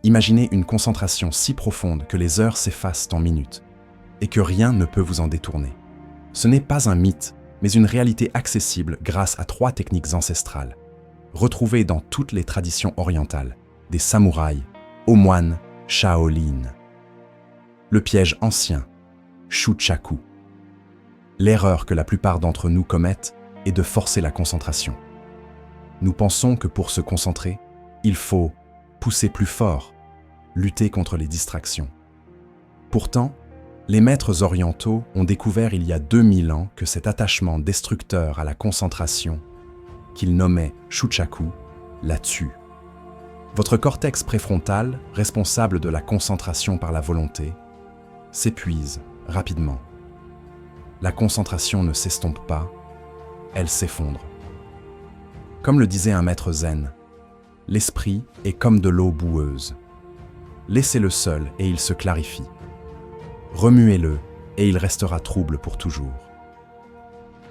Imaginez une concentration si profonde que les heures s'effacent en minutes et que rien ne peut vous en détourner. Ce n'est pas un mythe, mais une réalité accessible grâce à 3 techniques ancestrales, retrouvées dans toutes les traditions orientales, des samouraïs aux moines Shaolin. Le piège ancien, Shuchaku. L'erreur que la plupart d'entre nous commettent est de forcer la concentration. Nous pensons que pour se concentrer, il faut pousser plus fort, lutter contre les distractions. Pourtant, les maîtres orientaux ont découvert il y a 2000 ans que cet attachement destructeur à la concentration, qu'ils nommaient Shuchaku, la tue. Votre cortex préfrontal, responsable de la concentration par la volonté, s'épuise rapidement. La concentration ne s'estompe pas, elle s'effondre. Comme le disait un maître zen, l'esprit est comme de l'eau boueuse. Laissez-le seul et il se clarifie. Remuez-le et il restera trouble pour toujours.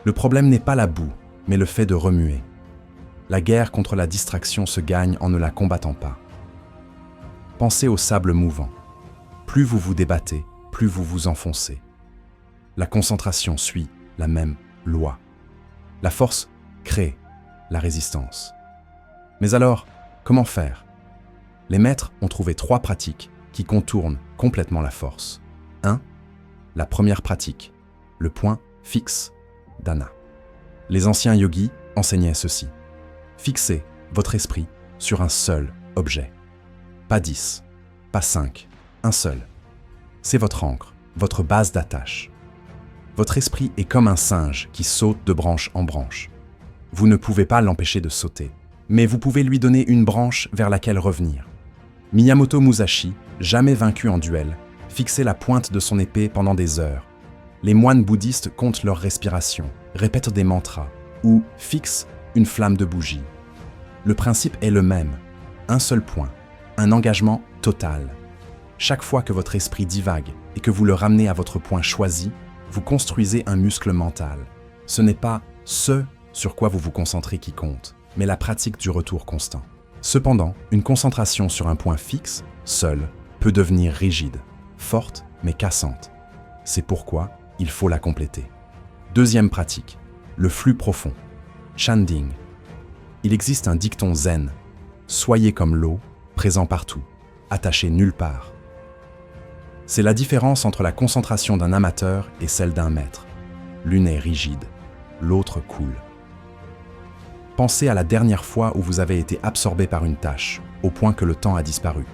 Le problème n'est pas la boue, mais le fait de remuer. La guerre contre la distraction se gagne en ne la combattant pas. Pensez au sable mouvant. Plus vous vous débattez, plus vous vous enfoncez. La concentration suit la même loi. La force crée la résistance. Mais alors, comment faire? Les maîtres ont trouvé 3 pratiques qui contournent complètement la force. 1. La première pratique, le point fixe, dana. Les anciens yogis enseignaient ceci. Fixez votre esprit sur un seul objet. Pas 10, pas 5, un seul. C'est votre ancre, votre base d'attache. Votre esprit est comme un singe qui saute de branche en branche. Vous ne pouvez pas l'empêcher de sauter, mais vous pouvez lui donner une branche vers laquelle revenir. Miyamoto Musashi, jamais vaincu en duel, fixait la pointe de son épée pendant des heures. Les moines bouddhistes comptent leur respiration, répètent des mantras ou fixent une flamme de bougie. Le principe est le même, un seul point, un engagement total. Chaque fois que votre esprit divague et que vous le ramenez à votre point choisi, vous construisez un muscle mental. Ce n'est pas ce sur quoi vous vous concentrez qui compte, mais la pratique du retour constant. Cependant, une concentration sur un point fixe, seul, peut devenir rigide, forte mais cassante. C'est pourquoi il faut la compléter. Deuxième pratique, le flux profond, Chanding. Il existe un dicton zen, soyez comme l'eau, présent partout, attaché nulle part. C'est la différence entre la concentration d'un amateur et celle d'un maître. L'une est rigide, l'autre coule. Pensez à la dernière fois où vous avez été absorbé par une tâche, au point que le temps a disparu.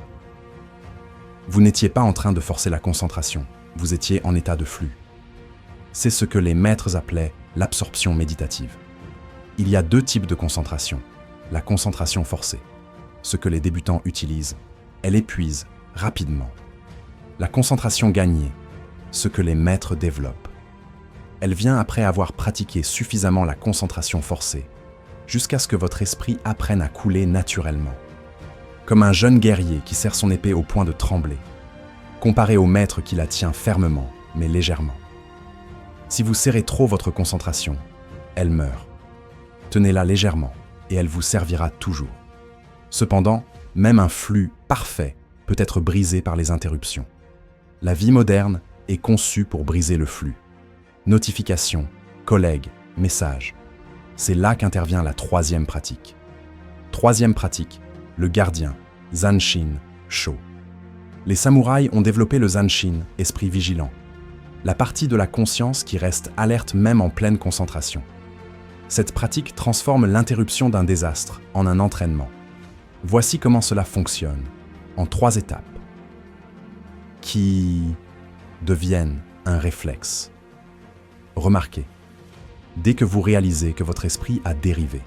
Vous n'étiez pas en train de forcer la concentration, vous étiez en état de flux. C'est ce que les maîtres appelaient l'absorption méditative. Il y a 2 types de concentration. La concentration forcée, ce que les débutants utilisent, elle épuise rapidement. La concentration gagnée, ce que les maîtres développent. Elle vient après avoir pratiqué suffisamment la concentration forcée, jusqu'à ce que votre esprit apprenne à couler naturellement. Comme un jeune guerrier qui serre son épée au point de trembler, comparé au maître qui la tient fermement, mais légèrement. Si vous serrez trop votre concentration, elle meurt. Tenez-la légèrement et elle vous servira toujours. Cependant, même un flux parfait peut être brisé par les interruptions. La vie moderne est conçue pour briser le flux. Notifications, collègues, messages. C'est là qu'intervient la 3e pratique. 3e pratique, le gardien, Zanshin, Sho. Les samouraïs ont développé le Zanshin, esprit vigilant, la partie de la conscience qui reste alerte même en pleine concentration. Cette pratique transforme l'interruption d'un désastre en un entraînement. Voici comment cela fonctionne, en 3 étapes, qui deviennent un réflexe. Remarquez, dès que vous réalisez que votre esprit a dérivé,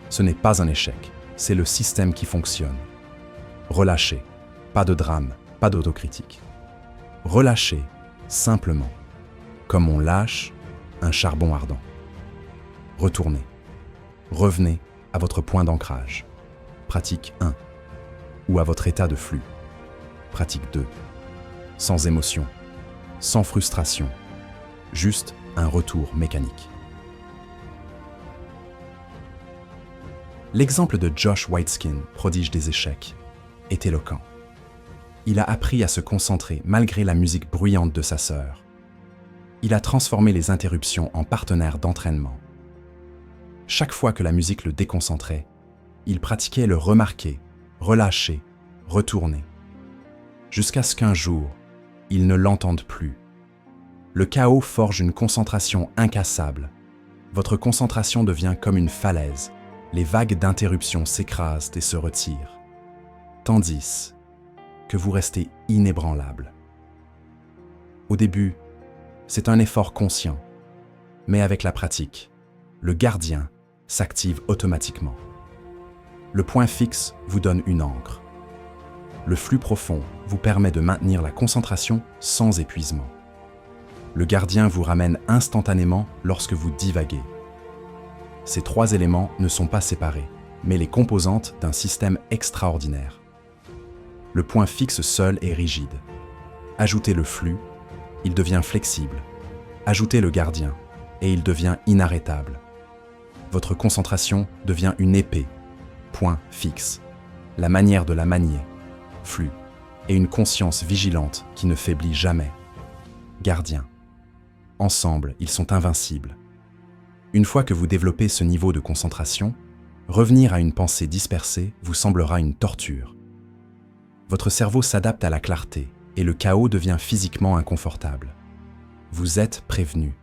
ce n'est pas un échec, c'est le système qui fonctionne. Relâchez, pas de drame, pas d'autocritique. Relâchez, simplement, comme on lâche un charbon ardent. Retournez, revenez à votre point d'ancrage. Pratique 1. Ou à votre état de flux. Pratique 2. Sans émotion, sans frustration, juste un retour mécanique. L'exemple de Josh Waitzkin, prodige des échecs, est éloquent. Il a appris à se concentrer malgré la musique bruyante de sa sœur. Il a transformé les interruptions en partenaires d'entraînement. Chaque fois que la musique le déconcentrait, il pratiquait le remarquer, relâcher, retourner. Jusqu'à ce qu'un jour, il ne l'entende plus. Le chaos forge une concentration incassable. Votre concentration devient comme une falaise. Les vagues d'interruptions s'écrasent et se retirent. Tandis que vous restez inébranlable. Au début, c'est un effort conscient, mais avec la pratique, le gardien s'active automatiquement. Le point fixe vous donne une ancre. Le flux profond vous permet de maintenir la concentration sans épuisement. Le gardien vous ramène instantanément lorsque vous divaguez. Ces trois éléments ne sont pas séparés, mais les composantes d'un système extraordinaire. Le point fixe seul est rigide. Ajoutez le flux, il devient flexible. Ajoutez le gardien, et il devient inarrêtable. Votre concentration devient une épée, point fixe, la manière de la manier, flux, et une conscience vigilante qui ne faiblit jamais. Gardien. Ensemble, ils sont invincibles. Une fois que vous développez ce niveau de concentration, revenir à une pensée dispersée vous semblera une torture. Votre cerveau s'adapte à la clarté et le chaos devient physiquement inconfortable. Vous êtes prévenu.